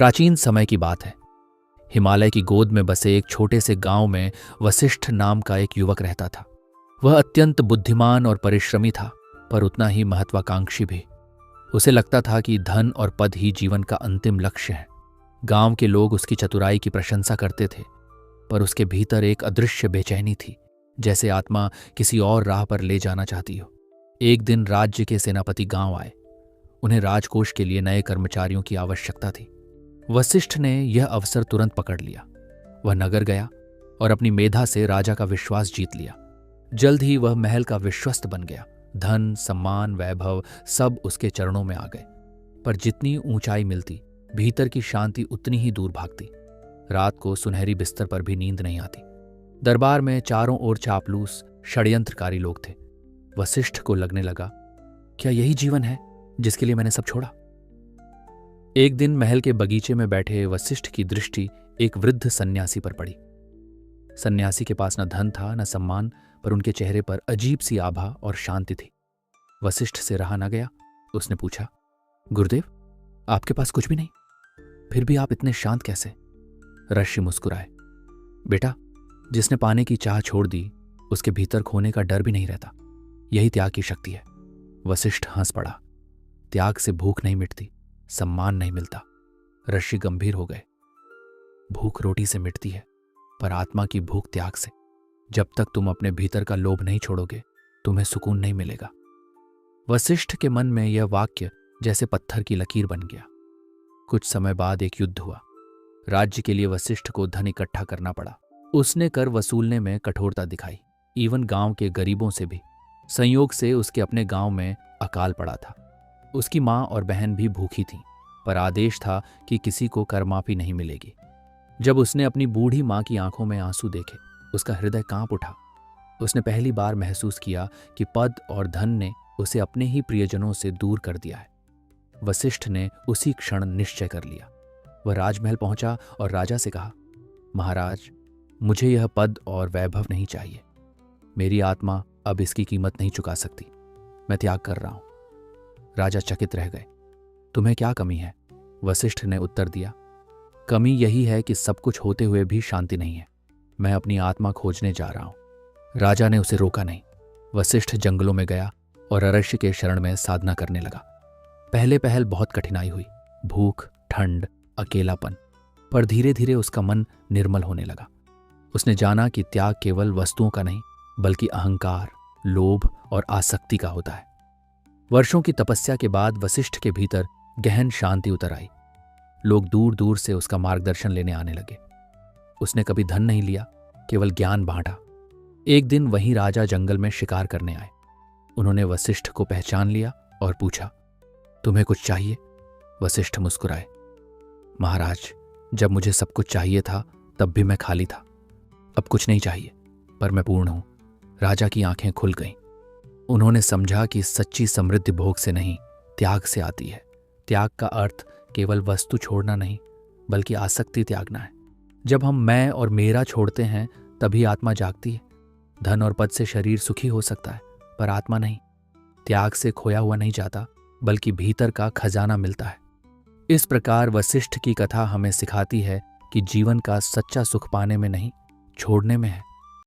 प्राचीन समय की बात है। हिमालय की गोद में बसे एक छोटे से गांव में वशिष्ठ नाम का एक युवक रहता था। वह अत्यंत बुद्धिमान और परिश्रमी था, पर उतना ही महत्वाकांक्षी भी। उसे लगता था कि धन और पद ही जीवन का अंतिम लक्ष्य है। गांव के लोग उसकी चतुराई की प्रशंसा करते थे, पर उसके भीतर एक अदृश्य बेचैनी थी, जैसे आत्मा किसी और राह पर ले जाना चाहती हो। एक दिन राज्य के सेनापति गांव आए। उन्हें राजकोष के लिए नए कर्मचारियों की आवश्यकता थी। वशिष्ठ ने यह अवसर तुरंत पकड़ लिया। वह नगर गया और अपनी मेधा से राजा का विश्वास जीत लिया। जल्द ही वह महल का विश्वस्त बन गया। धन, सम्मान, वैभव सब उसके चरणों में आ गए। पर जितनी ऊंचाई मिलती, भीतर की शांति उतनी ही दूर भागती। रात को सुनहरी बिस्तर पर भी नींद नहीं आती। दरबार में चारों ओर चापलूस, षड्यंत्रकारी लोग थे। वशिष्ठ को लगने लगा, क्या यही जीवन है जिसके लिए मैंने सब छोड़ा? एक दिन महल के बगीचे में बैठे वशिष्ठ की दृष्टि एक वृद्ध सन्यासी पर पड़ी। सन्यासी के पास न धन था न सम्मान, पर उनके चेहरे पर अजीब सी आभा और शांति थी। वशिष्ठ से रहा न गया। उसने पूछा, गुरुदेव, आपके पास कुछ भी नहीं, फिर भी आप इतने शांत कैसे? ऋषि मुस्कुराए। बेटा, जिसने पाने की चाह छोड़ दी, उसके भीतर खोने का डर भी नहीं रहता। यही त्याग की शक्ति है। वशिष्ठ हंस पड़ा। त्याग से भूख नहीं मिटती, सम्मान नहीं मिलता। ऋषि गंभीर हो गए। भूख रोटी से मिटती है, पर आत्मा की भूख त्याग से। जब तक तुम अपने भीतर का लोभ नहीं छोड़ोगे, तुम्हें सुकून नहीं मिलेगा। वशिष्ठ के मन में यह वाक्य जैसे पत्थर की लकीर बन गया। कुछ समय बाद एक युद्ध हुआ। राज्य के लिए वशिष्ठ को धन इकट्ठा करना पड़ा। उसने कर वसूलने में कठोरता दिखाई, इवन गांव के गरीबों से भी। संयोग से उसके अपने गांव में अकाल पड़ा था। उसकी मां और बहन भी भूखी थीं, पर आदेश था कि किसी को कर माफी नहीं मिलेगी। जब उसने अपनी बूढ़ी मां की आंखों में आंसू देखे, उसका हृदय कांप उठा। उसने पहली बार महसूस किया कि पद और धन ने उसे अपने ही प्रियजनों से दूर कर दिया है। वशिष्ठ ने उसी क्षण निश्चय कर लिया। वह राजमहल पहुंचा और राजा से कहा, महाराज, मुझे यह पद और वैभव नहीं चाहिए। मेरी आत्मा अब इसकी कीमत नहीं चुका सकती। मैं त्याग कर रहा हूं। राजा चकित रह गए। तुम्हें क्या कमी है? वशिष्ठ ने उत्तर दिया, कमी यही है कि सब कुछ होते हुए भी शांति नहीं है। मैं अपनी आत्मा खोजने जा रहा हूं। राजा ने उसे रोका नहीं। वशिष्ठ जंगलों में गया और अरण्य के शरण में साधना करने लगा। पहले पहल बहुत कठिनाई हुई, भूख, ठंड, अकेलापन, पर धीरे धीरे उसका मन निर्मल होने लगा। उसने जाना कि त्याग केवल वस्तुओं का नहीं, बल्कि अहंकार, लोभ और आसक्ति का होता है। वर्षों की तपस्या के बाद वशिष्ठ के भीतर गहन शांति उतर आई। लोग दूर दूर से उसका मार्गदर्शन लेने आने लगे। उसने कभी धन नहीं लिया, केवल ज्ञान बांटा। एक दिन वहीं राजा जंगल में शिकार करने आए। उन्होंने वशिष्ठ को पहचान लिया और पूछा, तुम्हें कुछ चाहिए? वशिष्ठ मुस्कुराए, महाराज, जब मुझे सब कुछ चाहिए था तब भी मैं खाली था। अब कुछ नहीं चाहिए, पर मैं पूर्ण हूं। राजा की आंखें खुल गईं। उन्होंने समझा कि सच्ची समृद्धि भोग से नहीं, त्याग से आती है। त्याग का अर्थ केवल वस्तु छोड़ना नहीं, बल्कि आसक्ति त्यागना है। जब हम मैं और मेरा छोड़ते हैं, तभी आत्मा जागती है। धन और पद से शरीर सुखी हो सकता है, पर आत्मा नहीं। त्याग से खोया हुआ नहीं जाता, बल्कि भीतर का खजाना मिलता है। इस प्रकार वशिष्ठ की कथा हमें सिखाती है कि जीवन का सच्चा सुख पाने में नहीं, छोड़ने में है।